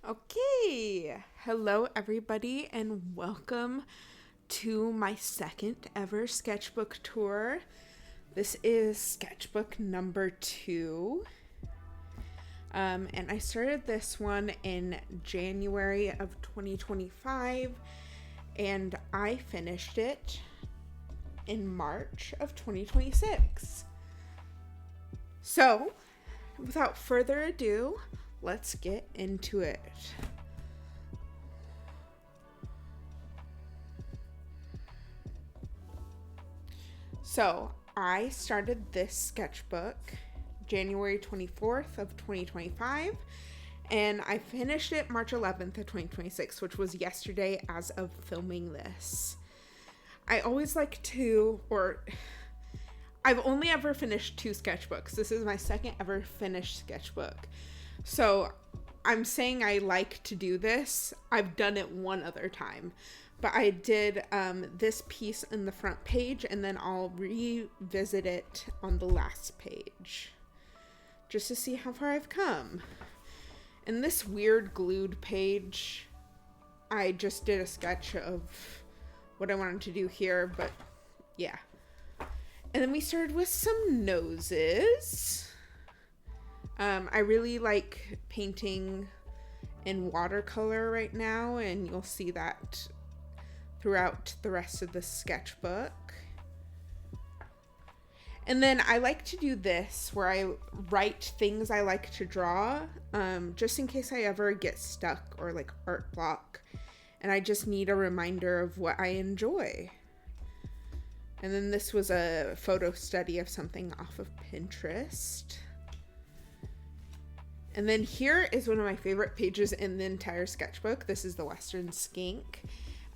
Okay, hello everybody and welcome to my second ever sketchbook tour. This is sketchbook number 2. And I started this one in January of 2025 and I finished it in March of 2026. So, without further ado, let's get into it. So, I started this sketchbook January 24th of 2025, and I finished it March 11th of 2026, which was yesterday as of filming this. I always like to, I've only ever finished 2 sketchbooks. This is my second ever finished sketchbook. So I'm saying I like to do this. I've done it one other time, but I did this piece in the front page and then I'll revisit it on the last page just to see how far I've come. In this weird glued page, I just did a sketch of what I wanted to do here, but yeah. And then we started with some noses. I really like painting in watercolor right now, and you'll see that throughout the rest of the sketchbook. And then I like to do this where I write things I like to draw, just in case I ever get stuck or like art block, and I just need a reminder of what I enjoy. And then this was a photo study of something off of Pinterest. And then here is one of my favorite pages in the entire sketchbook. This is the Western Skink.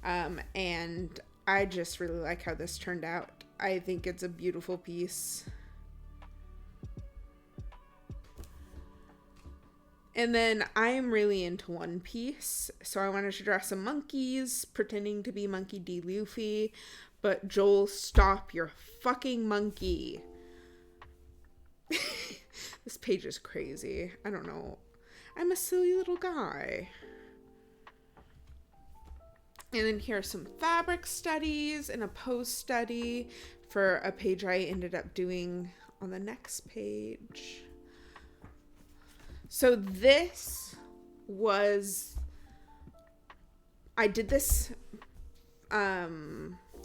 And I just really like how this turned out. I think it's a beautiful piece. And then I am really into One Piece. So I wanted to draw some monkeys pretending to be Monkey D. Luffy. But Joel, stop, you're a fucking monkey. This page is crazy. I don't know. I'm a silly little guy. And then here are some fabric studies and a pose study for a page I ended up doing on the next page. So this was, I did this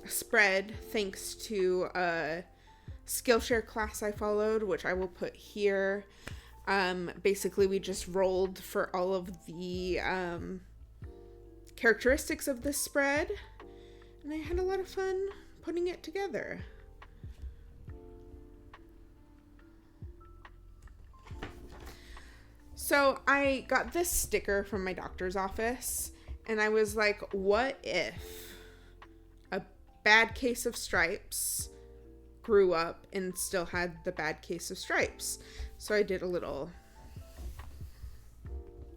spread thanks to a Skillshare class I followed, which I will put here. Basically, we just rolled for all of the characteristics of this spread, and I had a lot of fun putting it together. So I got this sticker from my doctor's office, and I was like, what if a bad case of stripes grew up and still had the bad case of stripes? So I did a little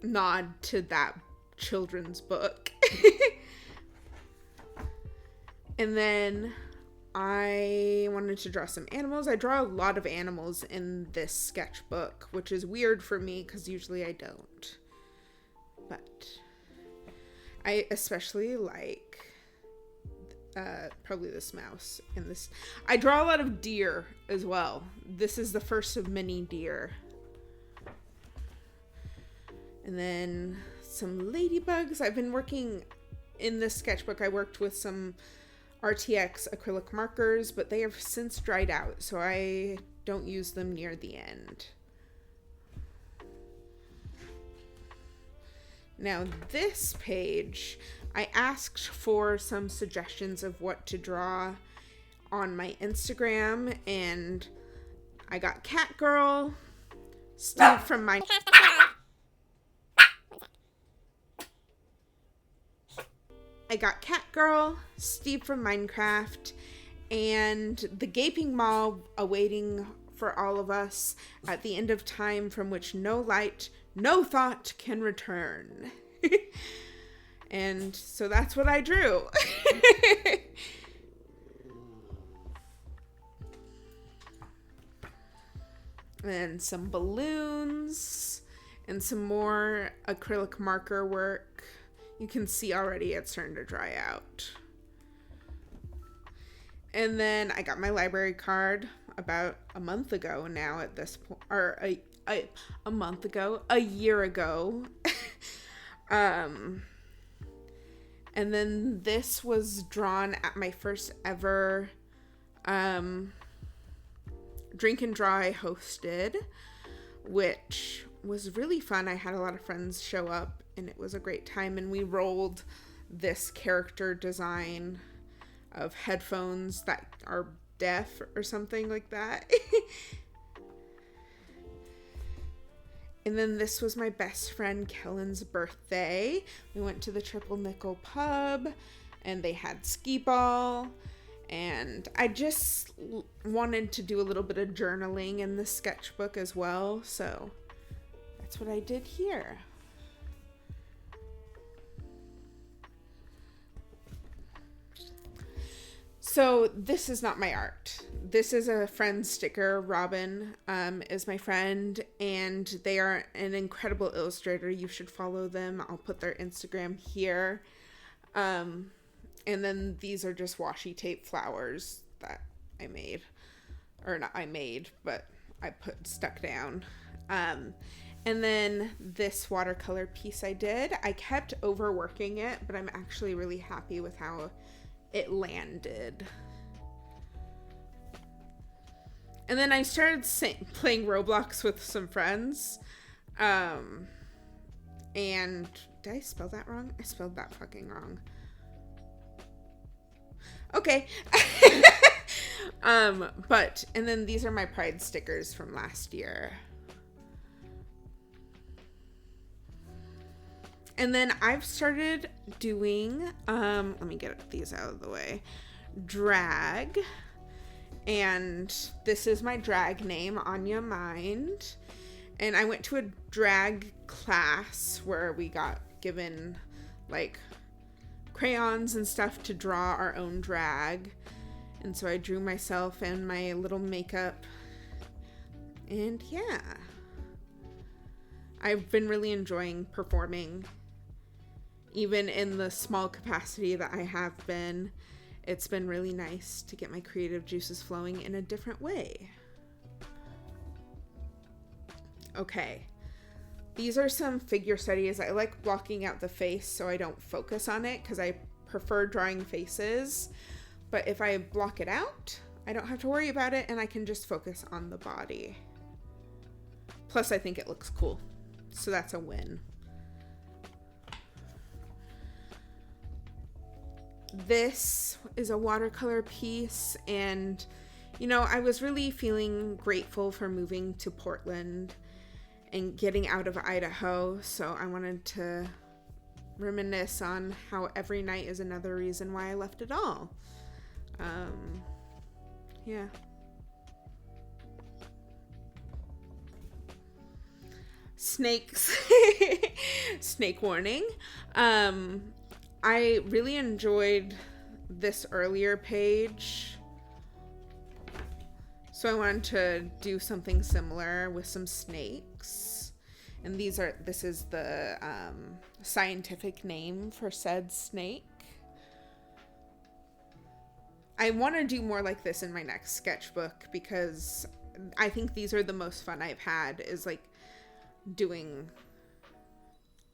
nod to that children's book. And then I wanted to draw some animals. I draw a lot of animals in this sketchbook, which is weird for me because usually I don't. But I especially like probably this mouse and this. I draw a lot of deer as well. This is the first of many deer. And then some ladybugs. I've been working in this sketchbook. I worked with some RTX acrylic markers, but they have since dried out, so I don't use them near the end. Now this page, I asked for some suggestions of what to draw on my Instagram, and I got Catgirl, Steve from Steve from Minecraft, and the gaping maw awaiting for all of us at the end of time from which no light, no thought can return. And so that's what I drew. And some balloons. and some more acrylic marker work. You can see already it's starting to dry out. And then I got my library card about a month ago now at this point, or a month ago, a year ago. And then this was drawn at my first ever drink and draw I hosted, which was really fun. I had a lot of friends show up and it was a great time, and we rolled this character design of headphones that are deaf or something like that. And then this was my best friend Kellen's birthday. We went to the Triple Nickel pub and they had skee ball, and I just wanted to do a little bit of journaling in the sketchbook as well, so that's what I did here. So this is not my art. This is a friend sticker. Robin is my friend, and they are an incredible illustrator. You should follow them. I'll put their Instagram here. And then these are just washi tape flowers that I made. Or not I made, but I stuck down. And then this watercolor piece I did. I kept overworking it, but I'm actually really happy with how it landed. And then I started playing Roblox with some friends. And did I spell that wrong? I spelled that fucking wrong. Okay. And then these are my Pride stickers from last year. And then I've started doing, let me get these out of the way, drag. And this is my drag name, Anya Mind. And I went to a drag class where we got given like crayons and stuff to draw our own drag. And so I drew myself and my little makeup. And yeah, I've been really enjoying performing. Even in the small capacity that I have been, it's been really nice to get my creative juices flowing in a different way. Okay, these are some figure studies. I like blocking out the face so I don't focus on it because I prefer drawing faces. But if I block it out, I don't have to worry about it and I can just focus on the body. Plus, I think it looks cool. So that's a win. This is a watercolor piece, and you know, I was really feeling grateful for moving to Portland and getting out of Idaho, so I wanted to reminisce on how every night is another reason why I left it all. Yeah. Snakes. Snake warning. I really enjoyed this earlier page, so I wanted to do something similar with some snakes. And this is the scientific name for said snake. I want to do more like this in my next sketchbook because I think these are the most fun I've had, is like doing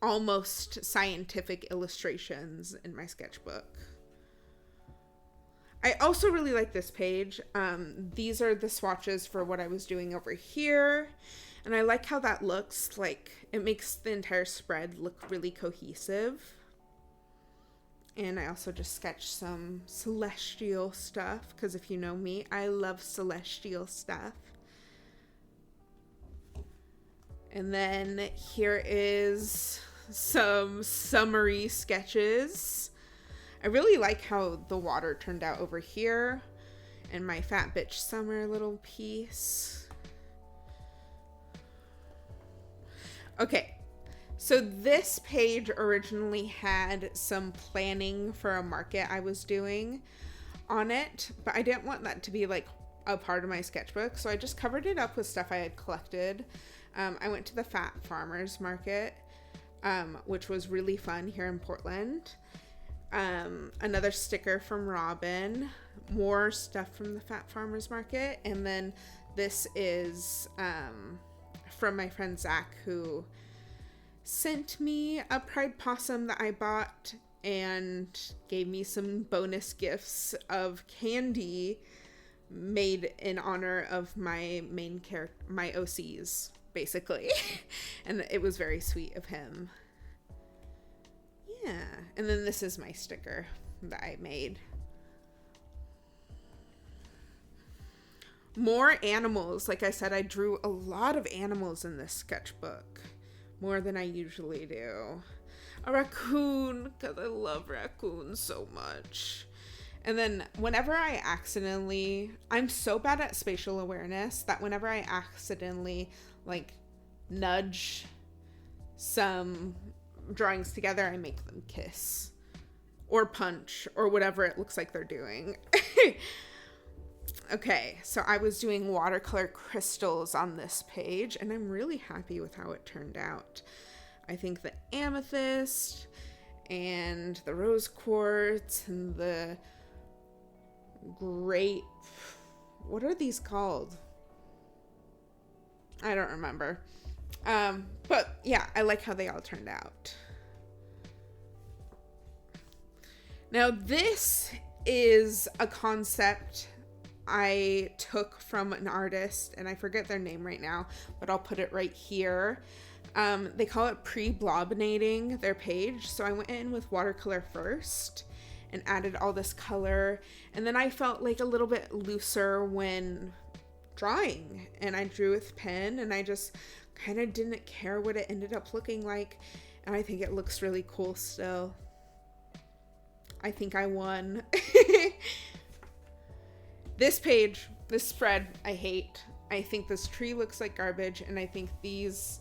almost scientific illustrations in my sketchbook. I also really like this page. These are the swatches for what I was doing over here. And I like how that looks. Like, it makes the entire spread look really cohesive. And I also just sketched some celestial stuff, because if you know me, I love celestial stuff. And then here is some summary sketches. I really like how the water turned out over here, and my Fat Bitch Summer little piece. Okay, so this page originally had some planning for a market I was doing on it, but I didn't want that to be like a part of my sketchbook, so I just covered it up with stuff I had collected. I went to the Fat Farmers Market, which was really fun here in Portland. Another sticker from Robin, more stuff from the Fat Farmers Market, and then this is from my friend Zach, who sent me a Pride possum that I bought and gave me some bonus gifts of candy made in honor of my main character, my OCs, basically. And it was very sweet of him. Yeah. And then this is my sticker that I made. More animals. Like I said, I drew a lot of animals in this sketchbook. More than I usually do. A raccoon, because I love raccoons so much. And then whenever I accidentally, I'm so bad at spatial awareness that whenever I accidentally like nudge some drawings together, I make them kiss or punch or whatever it looks like they're doing. Okay, so I was doing watercolor crystals on this page, and I'm really happy with how it turned out. I think the amethyst and the rose quartz and the grape, what are these called? I don't remember. But yeah, I like how they all turned out. Now this is a concept I took from an artist, and I forget their name right now, but I'll put it right here. They call it pre-blobinating their page. So I went in with watercolor first and added all this color, and then I felt like a little bit looser when drawing, and I drew with pen, and I just kind of didn't care what it ended up looking like, and I think it looks really cool still. I think I won. This page, this spread, I hate. I think this tree looks like garbage, and I think these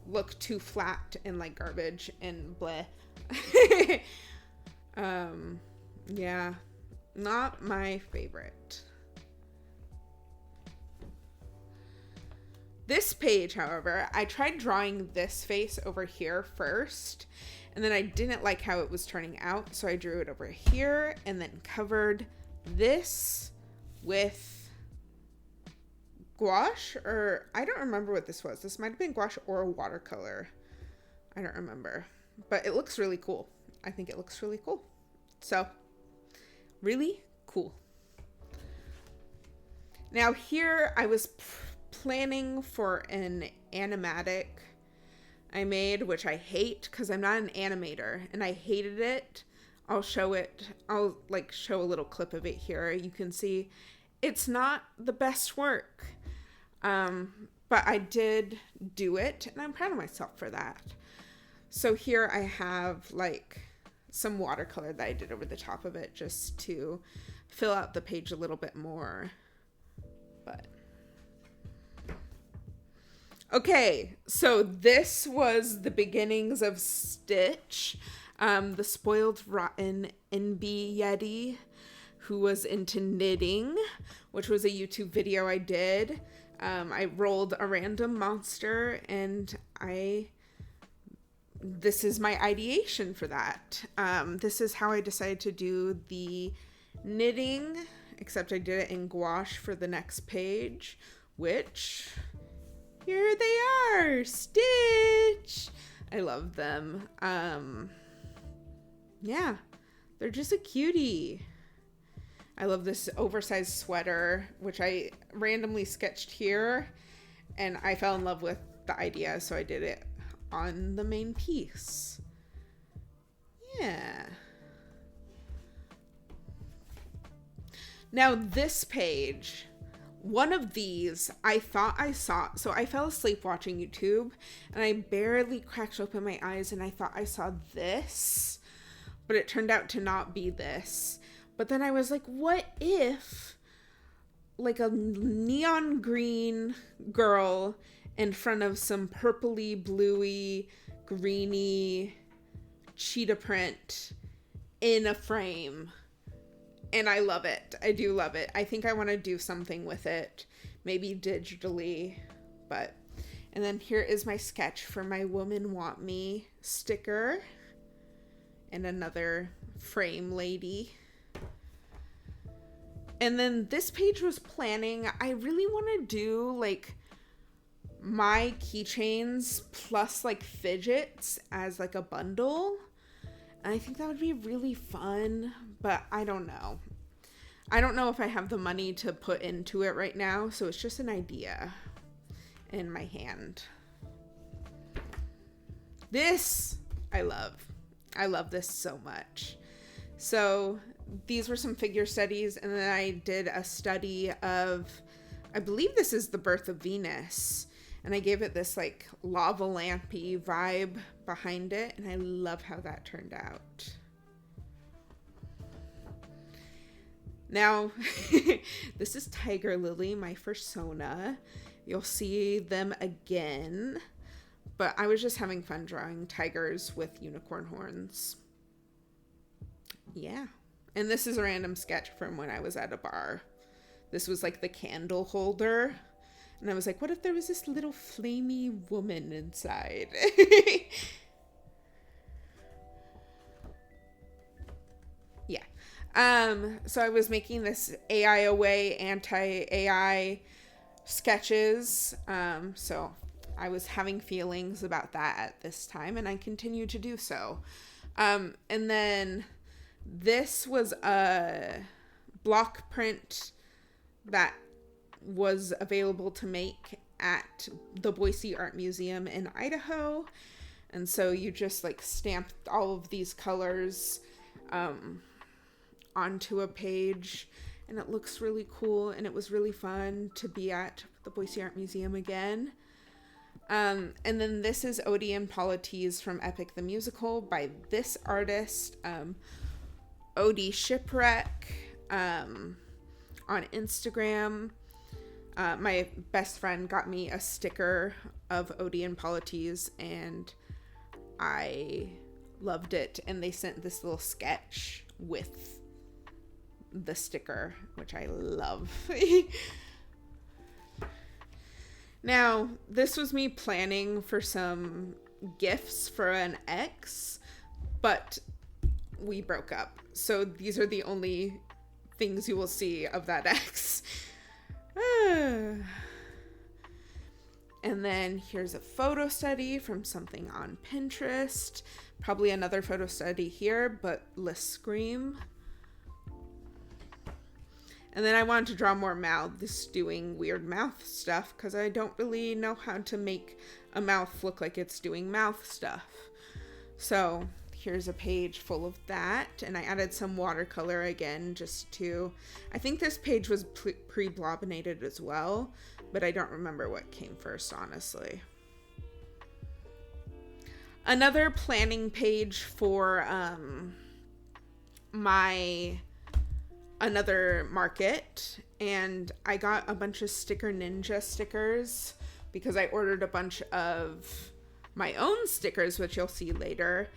look too flat and like garbage and bleh. Yeah, not my favorite. This page, however, I tried drawing this face over here first, and then I didn't like how it was turning out, so I drew it over here and then covered this with gouache, or I don't remember what this was. This might have been gouache or watercolor. I don't remember, but it looks really cool. I think it looks really cool. So, really cool. Now here I was planning for an animatic I made, which I hate because I'm not an animator, and I hated it. I'll show it. I'll like show a little clip of it here. You can see it's not the best work. But I did do it, and I'm proud of myself for that. So here I have like some watercolor that I did over the top of it just to fill out the page a little bit more. But okay, so this was the beginnings of Stitch, the spoiled, rotten NB Yeti who was into knitting, which was a YouTube video I did. I rolled a random monster, and this is my ideation for that. This is how I decided to do the knitting, except I did it in gouache for the next page, which, here they are, Stitch. I love them. Yeah, they're just a cutie. I love this oversized sweater, which I randomly sketched here, and I fell in love with the idea, so I did it on the main piece. Yeah. Now this page, one of these, I thought I saw, so I fell asleep watching YouTube, and I barely cracked open my eyes, and I thought I saw this, but it turned out to not be this. But then I was like, what if like a neon green girl in front of some purpley, bluey, greeny cheetah print in a frame? And I love it. I do love it. I think I want to do something with it, maybe digitally, but And then here is my sketch for my Women Want Me sticker. And another frame lady. And then this page was planning. I really want to do like my keychains plus like fidgets as like a bundle. And I think that would be really fun, but I don't know. I don't know if I have the money to put into it right now, so it's just an idea in my hand. This I love. I love this so much. So these were some figure studies, and then I did a study of, I believe this is the birth of Venus, and I gave it this like lava lampy vibe behind it, and I love how that turned out. Now, this is Tiger Lily, my fursona. You'll see them again, but I was just having fun drawing tigers with unicorn horns. Yeah. And this is a random sketch from when I was at a bar. This was like the candle holder. And I was like, what if there was this little flamey woman inside? Yeah. So I was making this AI away, anti-AI sketches. So I was having feelings about that at this time, and I continue to do so. And then this was a block print that was available to make at the Boise Art Museum in Idaho. And so you just like stamped all of these colors onto a page, and it looks really cool, and it was really fun to be at the Boise Art Museum again. And then this is Odie and Polites from Epic the Musical by this artist, Odie Shipwreck, on Instagram. My best friend got me a sticker of Odie and Polites, and I loved it. And they sent this little sketch with the sticker, which I love. Now, this was me planning for some gifts for an ex, but we broke up. So these are the only things you will see of that ex. And then here's a photo study from something on Pinterest. Probably another photo study here, but less scream. And then I wanted to draw more mouths doing weird mouth stuff because I don't really know how to make a mouth look like it's doing mouth stuff. So here's a page full of that. And I added some watercolor again just to... I think this page was pre-blobbinated as well, but I don't remember what came first, honestly. Another planning page for my... another market, and I got a bunch of Sticker Ninja stickers because I ordered a bunch of my own stickers, which you'll see later.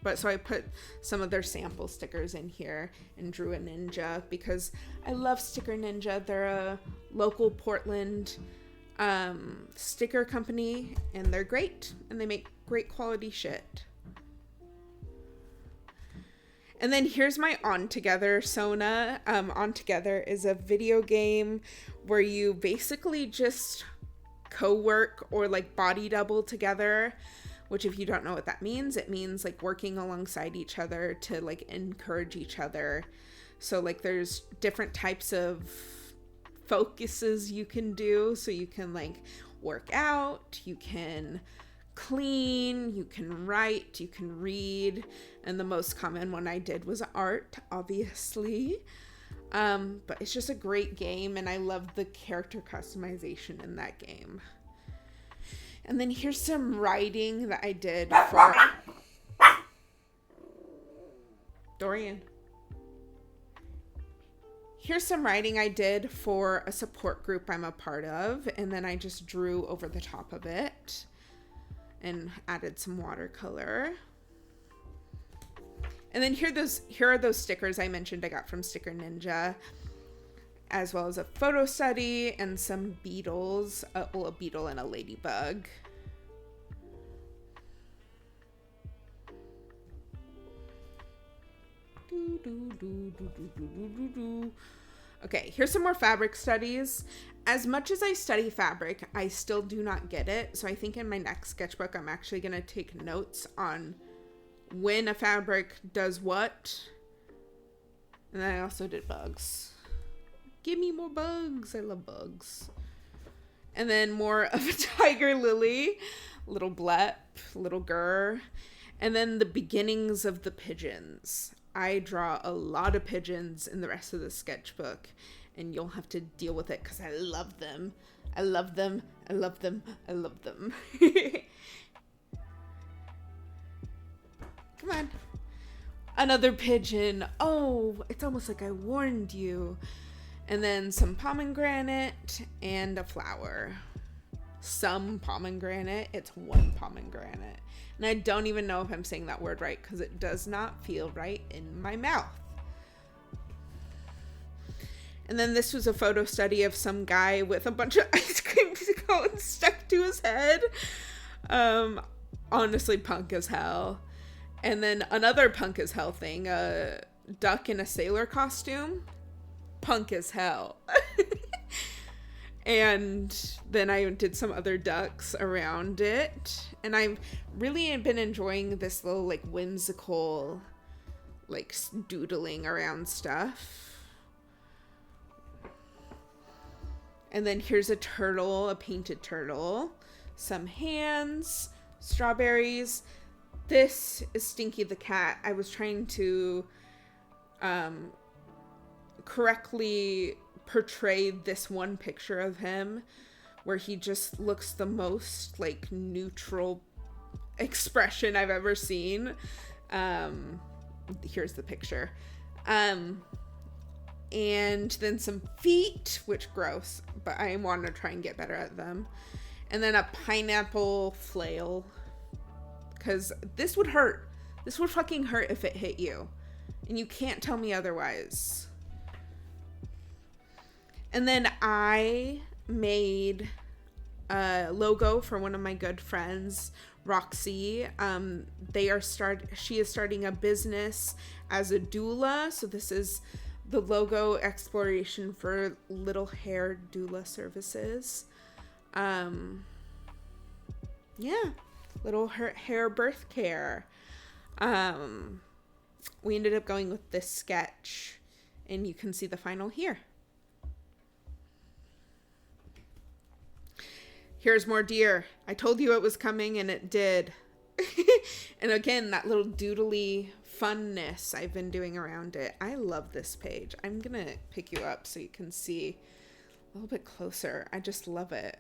But so I put some of their sample stickers in here and drew a ninja because I love Sticker Ninja. They're a local Portland sticker company, and they're great, and they make great quality shit. And then here's my On Together Sona. On Together is a video game where you basically just co-work or like body double together, which if you don't know what that means, it means like working alongside each other to like encourage each other. So like there's different types of focuses you can do. So you can like work out, you can clean, you can write, you can read, and the most common one I did was art, obviously. But it's just a great game, and I love the character customization in that game. And then here's some writing that I did for Dorian. Here's some writing I did for a support group I'm a part of, and then I just drew over the top of it and added some watercolor. And then here are those stickers I mentioned I got from Sticker Ninja. as well as a photo study and some beetles. Well, a beetle and a ladybug. Okay, here's some more fabric studies. As much as I study fabric, I still do not get it. So I think in my next sketchbook, I'm actually going to take notes on when a fabric does what. And then I also did bugs. Give me more bugs. I love bugs. And then more of a tiger lily, little blep, little gur. And then the beginnings of the pigeons. I draw a lot of pigeons in the rest of the sketchbook, and you'll have to deal with it because I love them. I love them. I love them. I love them. Come on. Another pigeon. Oh, it's almost like I warned you. And then some pomegranate and a flower. Some pomegranate. It's one pomegranate. And I don't even know if I'm saying that word right because it does not feel right in my mouth. And then this was a photo study of some guy with a bunch of ice cream cones stuck to his head. Honestly, punk as hell. And then another punk as hell thing, a duck in a sailor costume. Punk as hell. And then I did some other ducks around it. And I've really been enjoying this little like whimsical like doodling around stuff. And then here's a turtle, a painted turtle, some hands, strawberries. This is Stinky the cat. I was trying to correctly portray this one picture of him where he just looks the most like neutral expression I've ever seen. Here's the picture. And then some feet, which gross, but I want to try and get better at them. And then a pineapple flail, because this would hurt. This would fucking hurt if it hit you. And you can't tell me otherwise. And then I made a logo for one of my good friends, Roxy. She is starting a business as a doula. So this is the logo exploration for Little Hair Doula Services. Little hair birth care. We ended up going with this sketch, and you can see the final here. Here's more deer. I told you it was coming, and it did. And again, that little doodly funness I've been doing around it. I love this page. I'm going to pick you up so you can see a little bit closer. I just love it.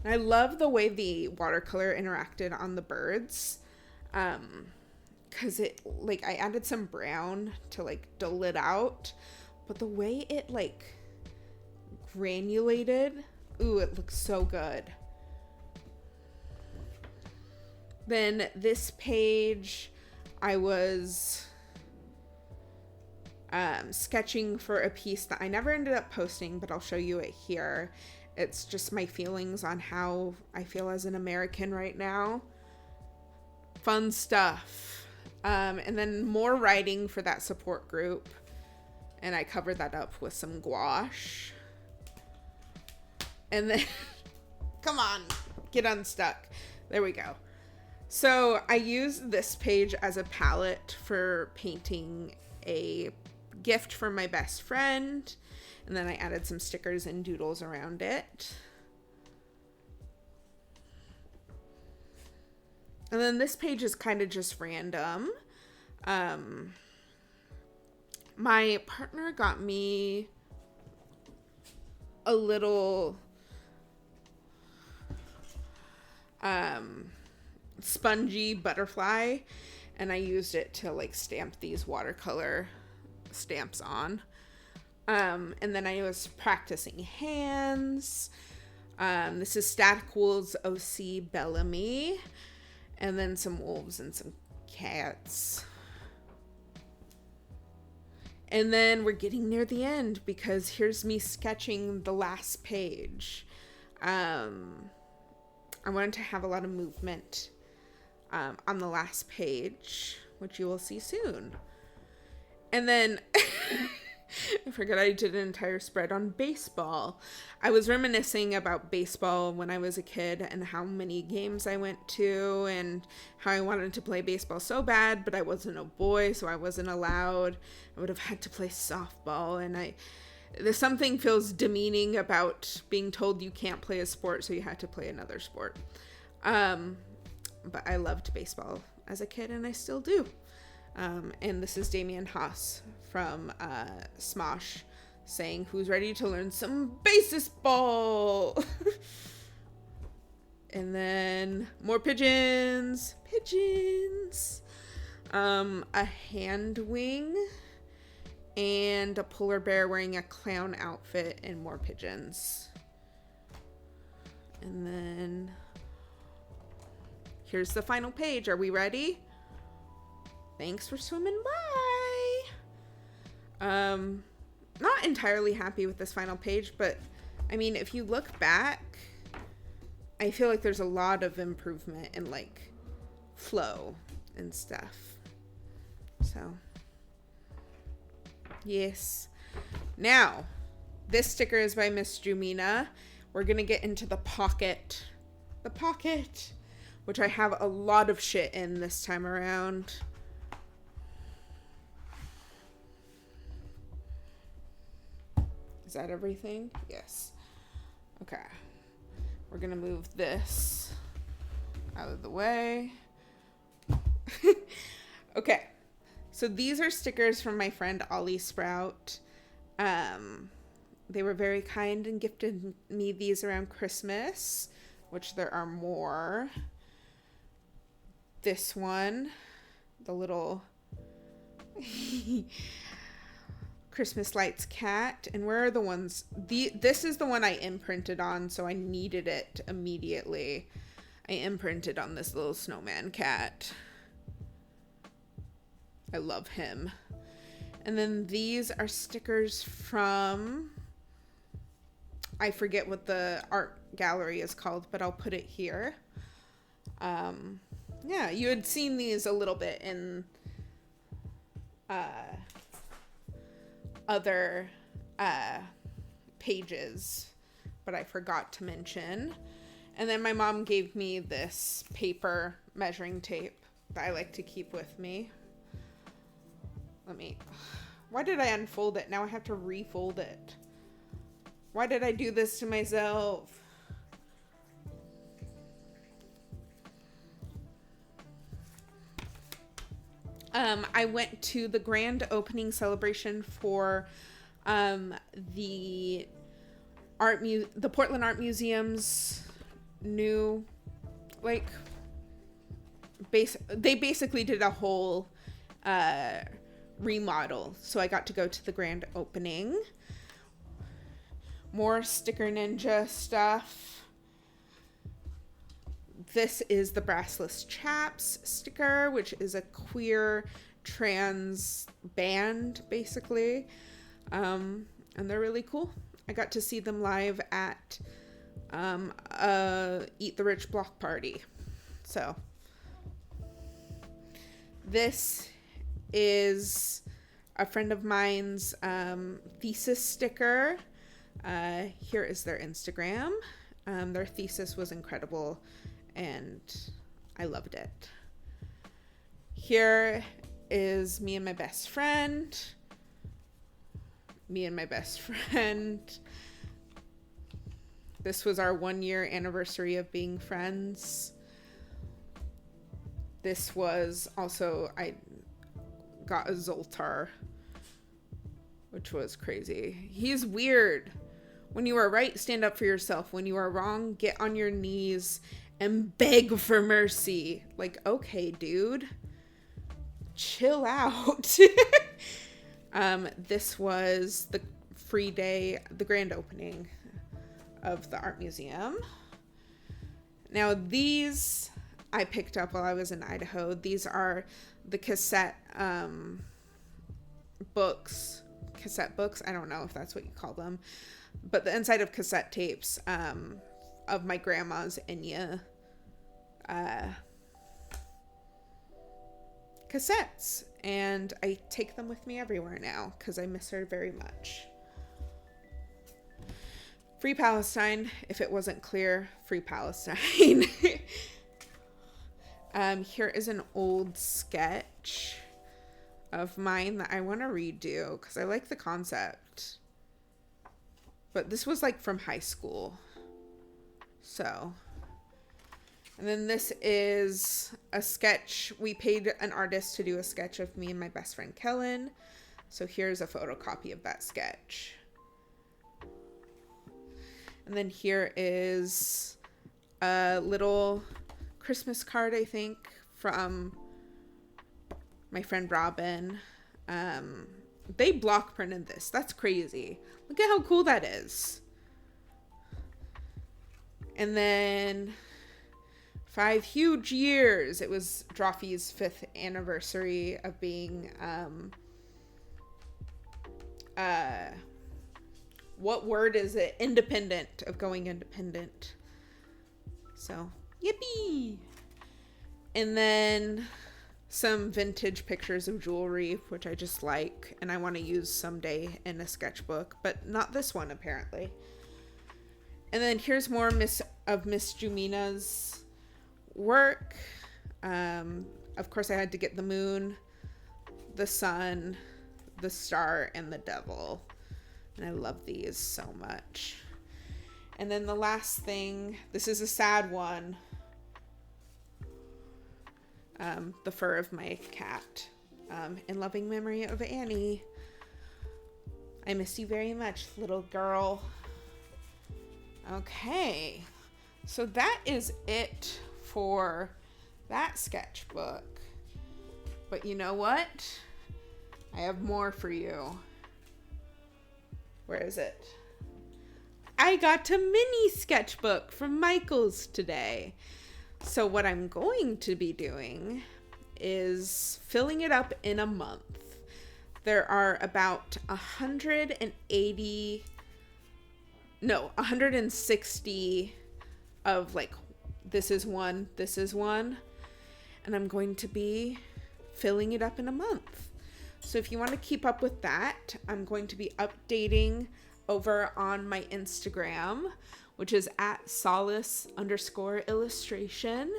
I love the way the watercolor interacted on the birds. Because it, like, I added some brown to, like, dull it out. But the way it, like, granulated... Ooh, it looks so good. Then this page, I was sketching for a piece that I never ended up posting, but I'll show you it here. It's just my feelings on how I feel as an American right now. Fun stuff. And then more writing for that support group. And I covered that up with some gouache. And then, come on, get unstuck. There we go. So I used this page as a palette for painting a gift for my best friend. And then I added some stickers and doodles around it. And then this page is kind of just random. My partner got me a little spongy butterfly, and I used it to like stamp these watercolor stamps on. And then I was practicing hands. This is Static Wolves OC Bellamy, and then some wolves and some cats. And then we're getting near the end because here's me sketching the last page. I wanted to have a lot of movement on the last page, which you will see soon. And then I forgot I did an entire spread on baseball. I was reminiscing about baseball when I was a kid and how many games I went to and how I wanted to play baseball so bad, but I wasn't a boy, so I wasn't allowed. I would have had to play softball, and there's something feels demeaning about being told you can't play a sport, so you had to play another sport. But I loved baseball as a kid, and I still do. And this is Damien Haas from Smosh saying, "Who's ready to learn some baseball?" And then more pigeons. A hand wing and a polar bear wearing a clown outfit and more pigeons. And then here's the final page. Are we ready? Thanks for swimming by. Not entirely happy with this final page, but I mean, if you look back, I feel like there's a lot of improvement in like flow and stuff. So, yes. Now, this sticker is by Miss Jumina. We're gonna get into the pocket. The pocket, which I have a lot of shit in this time around. Is that everything? Yes. Okay. We're gonna move this out of the way. Okay. So these are stickers from my friend Ollie Sprout. They were very kind and gifted me these around Christmas, which there are more. This one, the little Christmas lights cat. And where are the ones? This is the one I imprinted on, so I needed it immediately. I imprinted on this little snowman cat. I love him. And then these are stickers from, I forget what the art gallery is called, but I'll put it here. Yeah, you had seen these a little bit in other pages, but I forgot to mention. And then my mom gave me this paper measuring tape that I like to keep with me. Why did I unfold it? Now I have to refold it. Why did I do this to myself? I went to the grand opening celebration for the Portland Art Museum's new, like, they basically did a whole remodel, so I got to go to the grand opening. More Sticker Ninja stuff. This is the Brassless Chaps sticker, which is a queer trans band, basically. And they're really cool. I got to see them live at Eat the Rich block party. So this is a friend of mine's thesis sticker. Here is their Instagram. Their thesis was incredible, and I loved it. Here is me and my best friend. This was our 1-year anniversary of being friends. This was also, I got a Zoltar, which was crazy. He's weird. When you are right, stand up for yourself. When you are wrong, get on your knees and beg for mercy. Like, okay, dude, chill out. This was the free day, the grand opening of the art museum. Now, these I picked up while I was in Idaho. These are the cassette books, cassette books. I don't know if that's what you call them, but the inside of cassette tapes of my grandma's Enya cassettes. And I take them with me everywhere now because I miss her very much. Free Palestine, if it wasn't clear, Free Palestine. Here is an old sketch of mine that I want to redo because I like the concept. But this was like from high school. So, and then this is a sketch. We paid an artist to do a sketch of me and my best friend Kellen. So here's a photocopy of that sketch. And then here is a little Christmas card, I think, from my friend Robin. They block printed this. That's crazy. Look at how cool that is. And then 5 huge years. It was Drawfee's 5th anniversary of being what word is it? Independent, of going independent. So, yippee! And then some vintage pictures of jewelry, which I just like, and I want to use someday in a sketchbook, but not this one, apparently. And then here's more Miss Jumina's work. Of course, I had to get the moon, the sun, the star, and the devil. And I love these so much. And then the last thing, this is a sad one. The fur of my cat. In loving memory of Annie. I miss you very much, little girl. Okay. So that is it for that sketchbook. But you know what? I have more for you. Where is it? I got a mini sketchbook from Michael's today. So what I'm going to be doing is filling it up in a month. There are about 160 of like, this is one, and I'm going to be filling it up in a month. So if you want to keep up with that, I'm going to be updating over on my Instagram, which is at solace_illustration.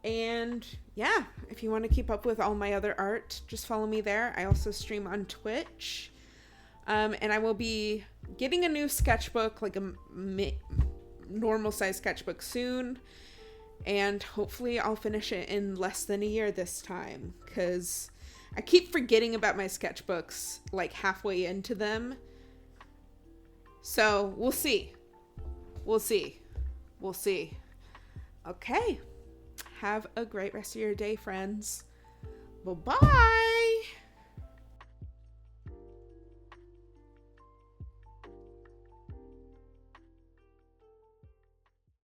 And yeah, if you want to keep up with all my other art, just follow me there. I also stream on Twitch. And I will be getting a new sketchbook, like a normal size sketchbook soon. And hopefully I'll finish it in less than a year this time, because I keep forgetting about my sketchbooks like halfway into them. So we'll see. Okay. Have a great rest of your day, friends. Bye-bye.